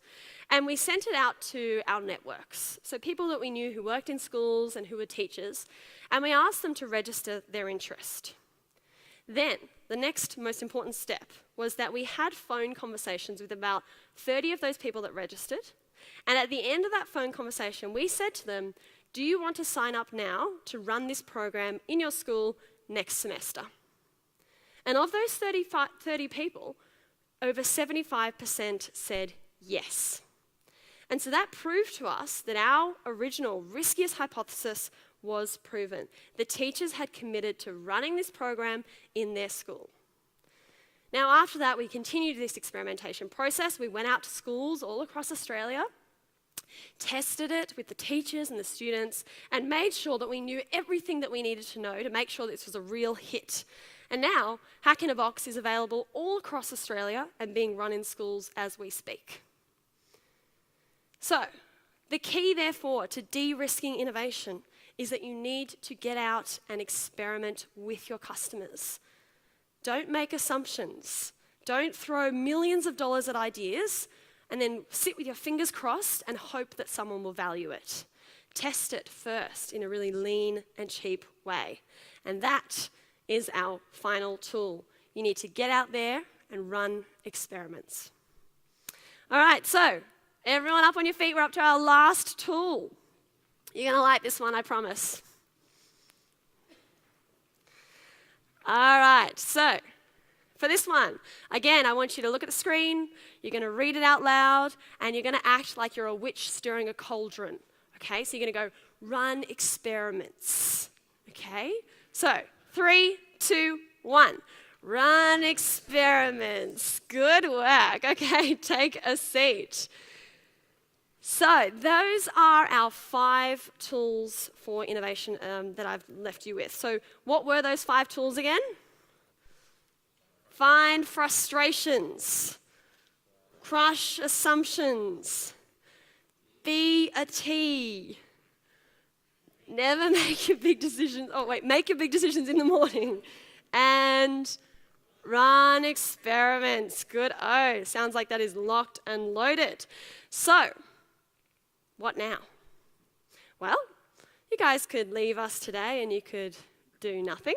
and we sent it out to our networks, so people that we knew who worked in schools and who were teachers, and we asked them to register their interest. Then, the next most important step was that we had phone conversations with about 30 of those people that registered. And at the end of that phone conversation, we said to them, do you want to sign up now to run this program in your school next semester? And of those 30 people, over 75% said yes. And so that proved to us that our original riskiest hypothesis was proven. The teachers had committed to running this program in their school. Now, after that, we continued this experimentation process. We went out to schools all across Australia, tested it with the teachers and the students, and made sure that we knew everything that we needed to know to make sure this was a real hit. And now, Hack in a Box is available all across Australia and being run in schools as we speak. So, the key, therefore, to de-risking innovation is that you need to get out and experiment with your customers. Don't make assumptions. Don't throw millions of dollars at ideas and then sit with your fingers crossed and hope that someone will value it. Test it first in a really lean and cheap way. And that is our final tool. You need to get out there and run experiments. All right, so everyone up on your feet, we're up to our last tool. You're going to like this one, I promise. All right, so for this one, again, I want you to look at the screen, you're going to read it out loud, and you're going to act like you're a witch stirring a cauldron. Okay, so you're going to go, run experiments. Okay, so 3, 2, 1. Run experiments. Good work. Okay, take a seat. So those are our 5 tools for innovation that I've left you with. So what were those 5 tools again? Find frustrations. Crush assumptions. Be a T. Never make your big decisions. Make your big decisions in the morning. And run experiments. Good. Oh, sounds like that is locked and loaded. So, what now? Well, you guys could leave us today and you could do nothing.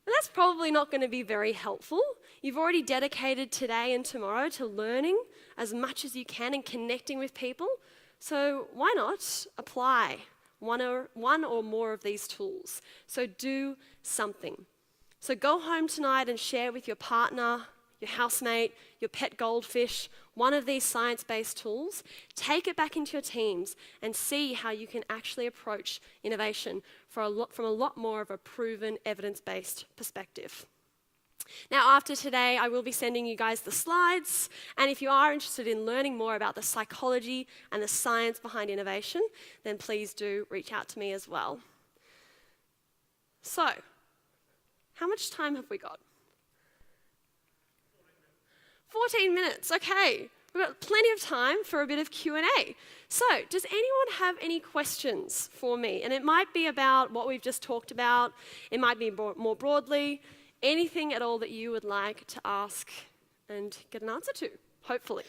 But that's probably not going to be very helpful. You've already dedicated today and tomorrow to learning as much as you can and connecting with people. So why not apply one or more of these tools? So do something. So go home tonight and share with your partner, your housemate, your pet goldfish, one of these science-based tools. Take it back into your teams and see how you can actually approach innovation from a lot more of a proven, evidence-based perspective. Now, after today, I will be sending you guys the slides, and if you are interested in learning more about the psychology and the science behind innovation, then please do reach out to me as well. So, how much time have we got? 14 minutes, okay. We've got plenty of time for a bit of Q&A. So, does anyone have any questions for me? And it might be about what we've just talked about. It might be more broadly. Anything at all that you would like to ask and get an answer to, hopefully.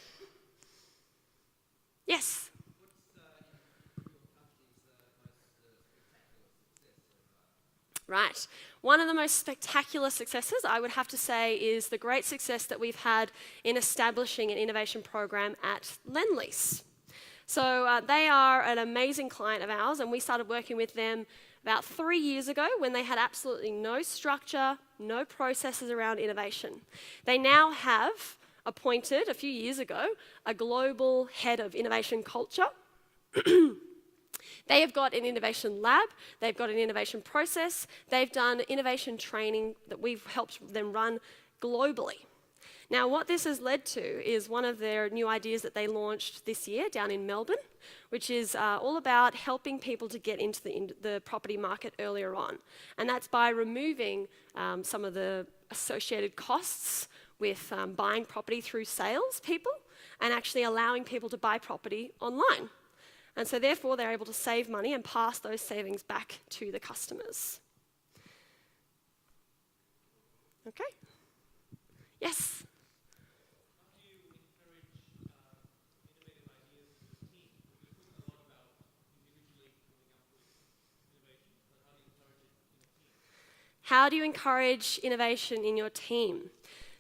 Yes? Right. One of the most spectacular successes, I would have to say, is the great success that we've had in establishing an innovation program at Lendlease. So they are an amazing client of ours, and we started working with them about 3 years ago when they had absolutely no structure, no processes around innovation. They now have appointed, a few years ago, a global head of innovation culture. They have got an innovation lab, they've got an innovation process, they've done innovation training that we've helped them run globally. Now, what this has led to is one of their new ideas that they launched this year down in Melbourne, which is all about helping people to get into the property market earlier on. And that's by removing some of the associated costs with buying property through salespeople and actually allowing people to buy property online. And so therefore, they're able to save money and pass those savings back to the customers. Okay? Yes? How do you encourage innovation in your team?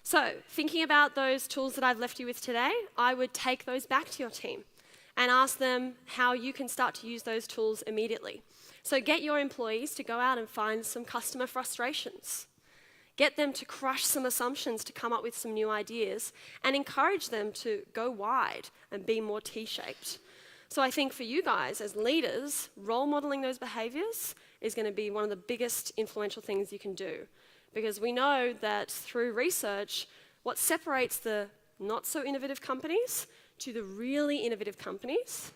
So, thinking about those tools that I've left you with today, I would take those back to your team and ask them how you can start to use those tools immediately. So get your employees to go out and find some customer frustrations. Get them to crush some assumptions to come up with some new ideas, and encourage them to go wide and be more T-shaped. So I think for you guys as leaders, role modeling those behaviors is going to be one of the biggest influential things you can do. Because we know that through research, what separates the not so innovative companies to the really innovative companies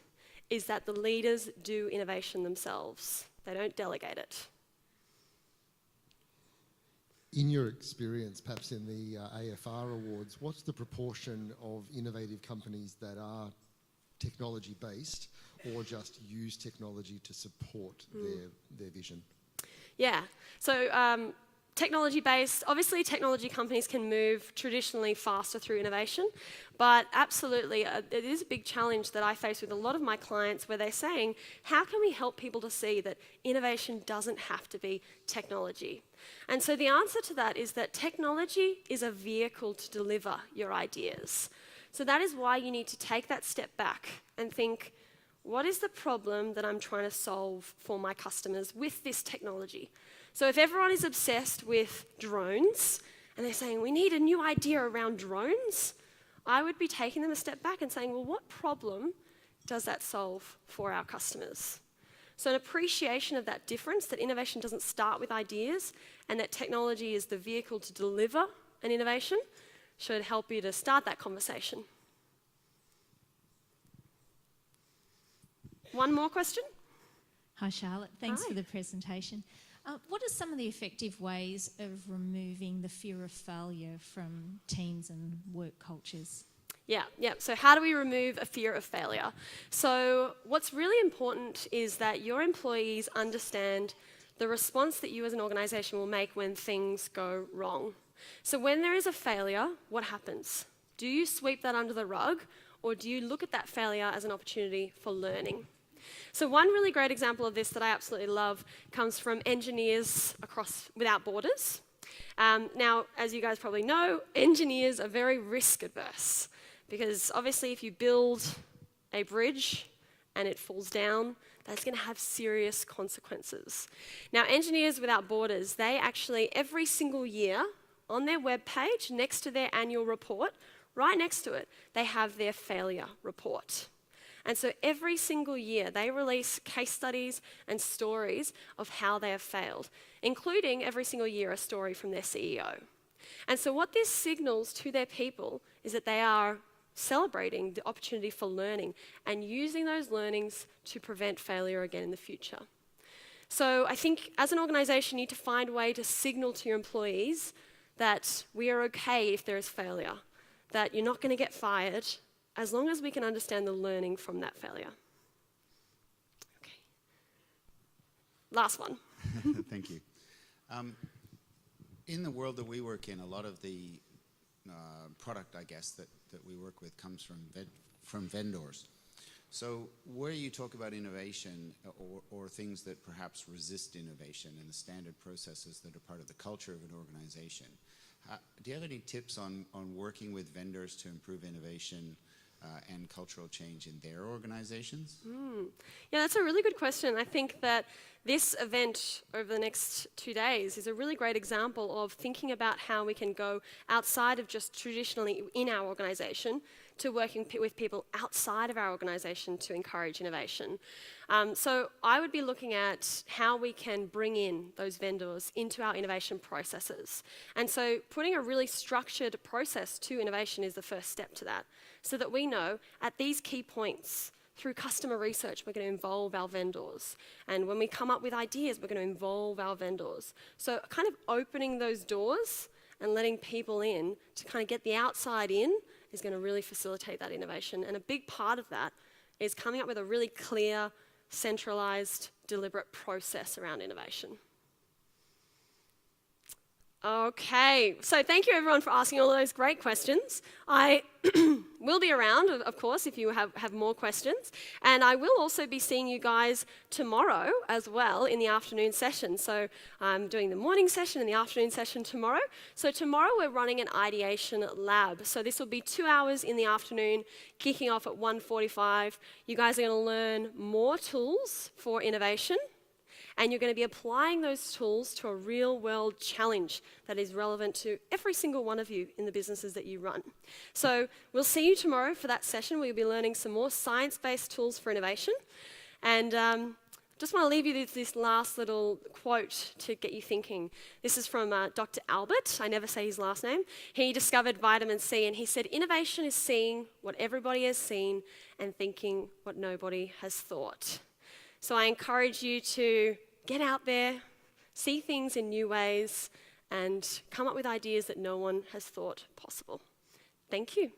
is that the leaders do innovation themselves. They don't delegate it. In your experience, perhaps in the AFR Awards, what's the proportion of innovative companies that are technology-based or just use technology to support their vision? Yeah, so technology-based, obviously technology companies can move traditionally faster through innovation, but absolutely it is a big challenge that I face with a lot of my clients where they're saying, how can we help people to see that innovation doesn't have to be technology? And so the answer to that is that technology is a vehicle to deliver your ideas. So that is why you need to take that step back and think, what is the problem that I'm trying to solve for my customers with this technology? So if everyone is obsessed with drones and they're saying, we need a new idea around drones, I would be taking them a step back and saying, well, what problem does that solve for our customers? So an appreciation of that difference, that innovation doesn't start with ideas and that technology is the vehicle to deliver an innovation, should help you to start that conversation. One more question? Hi, Charlotte. Thanks Hi. for the presentation. What are some of the effective ways of removing the fear of failure from teams and work cultures? Yeah. So how do we remove a fear of failure? So what's really important is that your employees understand the response that you as an organisation will make when things go wrong. So when there is a failure, what happens? Do you sweep that under the rug, or do you look at that failure as an opportunity for learning? So one really great example of this that I absolutely love comes from Engineers Without Borders. Now, as you guys probably know, engineers are very risk adverse because obviously if you build a bridge and it falls down, that's going to have serious consequences. Now, Engineers Without Borders, they actually every single year on their webpage next to their annual report, right next to it, they have their failure report. And so every single year, they release case studies and stories of how they have failed, including every single year a story from their CEO. And so what this signals to their people is that they are celebrating the opportunity for learning and using those learnings to prevent failure again in the future. So I think as an organisation, you need to find a way to signal to your employees that we are okay if there is failure, that you're not going to get fired, as long as we can understand the learning from that failure. Okay. Last one. Thank you. In the world that we work in, a lot of the product, I guess, that we work with comes from vendors. So where you talk about innovation or things that perhaps resist innovation and the standard processes that are part of the culture of an organization, do you have any tips on working with vendors to improve innovation and cultural change in their organizations? Yeah, that's a really good question. I think that this event over the next 2 days is a really great example of thinking about how we can go outside of just traditionally in our organisation to working with people outside of our organisation to encourage innovation. So I would be looking at how we can bring in those vendors into our innovation processes. And so putting a really structured process to innovation is the first step to that, so that we know at these key points, through customer research, we're going to involve our vendors. And when we come up with ideas, we're going to involve our vendors. So kind of opening those doors and letting people in to kind of get the outside in is going to really facilitate that innovation. And a big part of that is coming up with a really clear, centralized, deliberate process around innovation. Okay, so thank you everyone for asking all of those great questions. I will be around, of course, if you have more questions. And I will also be seeing you guys tomorrow as well in the afternoon session. So I'm doing the morning session and the afternoon session tomorrow. So tomorrow we're running an ideation lab. So this will be 2 hours in the afternoon, kicking off at 1:45. You guys are going to learn more tools for innovation. And you're going to be applying those tools to a real world challenge that is relevant to every single one of you in the businesses that you run. So we'll see you tomorrow for that session where you'll be learning some more science-based tools for innovation. And just want to leave you with this last little quote to get you thinking. This is from Dr. Albert. I never say his last name. He discovered vitamin C and he said, innovation is seeing what everybody has seen and thinking what nobody has thought. So I encourage you to get out there, see things in new ways, and come up with ideas that no one has thought possible. Thank you.